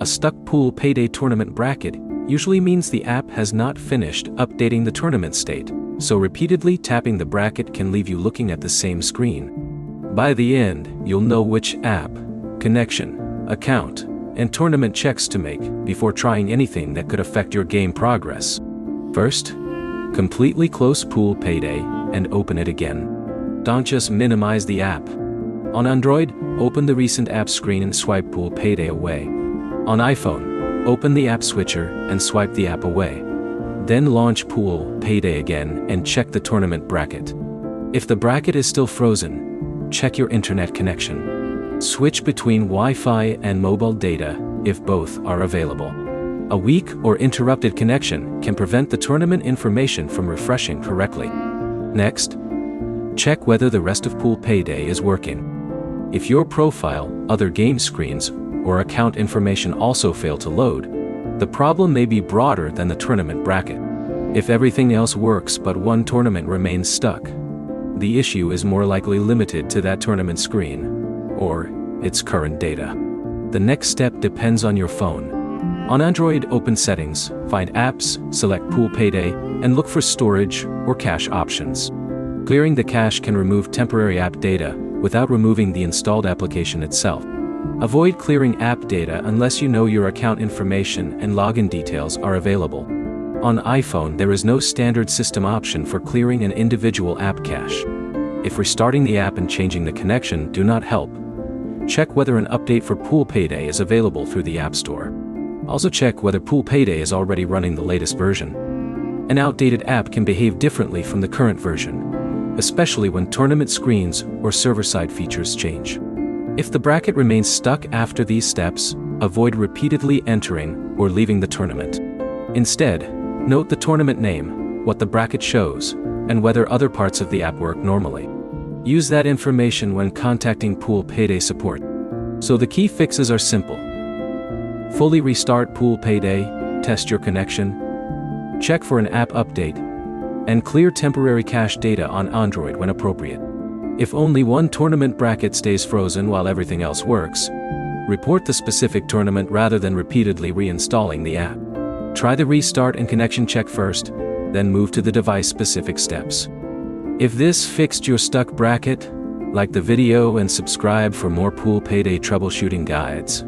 A stuck pool payday tournament bracket usually means the app has not finished updating the tournament state, so repeatedly tapping the bracket can leave you looking at the same screen. By the end, you'll know which app, connection, account, and tournament checks to make before trying anything that could affect your game progress. First, completely close Pool Payday and open it again. Don't just minimize the app. On Android, open the recent app screen and swipe Pool Payday away. On iPhone, open the app switcher and swipe the app away. Then launch Pool Payday again and check the tournament bracket. If the bracket is still frozen, check your internet connection. Switch between Wi-Fi and mobile data if both are available. A weak or interrupted connection can prevent the tournament information from refreshing correctly. Next, check whether the rest of Pool Payday is working. If your profile, other game screens, or account information also fail to load, the problem may be broader than the tournament bracket. If everything else works but one tournament remains stuck, the issue is more likely limited to that tournament screen, or its current data. The next step depends on your phone. On Android, open Settings, find Apps, select Pool Payday, and look for Storage or Cache options. Clearing the cache can remove temporary app data without removing the installed application itself. Avoid clearing app data unless you know your account information and login details are available. On iPhone, there is no standard system option for clearing an individual app cache. If restarting the app and changing the connection do not help, check whether an update for Pool Payday is available through the App Store. Also check whether Pool Payday is already running the latest version. An outdated app can behave differently from the current version, especially when tournament screens or server-side features change. If the bracket remains stuck after these steps, avoid repeatedly entering or leaving the tournament. Instead, note the tournament name, what the bracket shows, and whether other parts of the app work normally. Use that information when contacting Pool Payday support. So the key fixes are simple. Fully restart Pool Payday, test your connection, check for an app update, and clear temporary cache data on Android when appropriate. If only one tournament bracket stays frozen while everything else works, report the specific tournament rather than repeatedly reinstalling the app. Try the restart and connection check first, then move to the device-specific steps. If this fixed your stuck bracket, like the video and subscribe for more Pool Payday troubleshooting guides.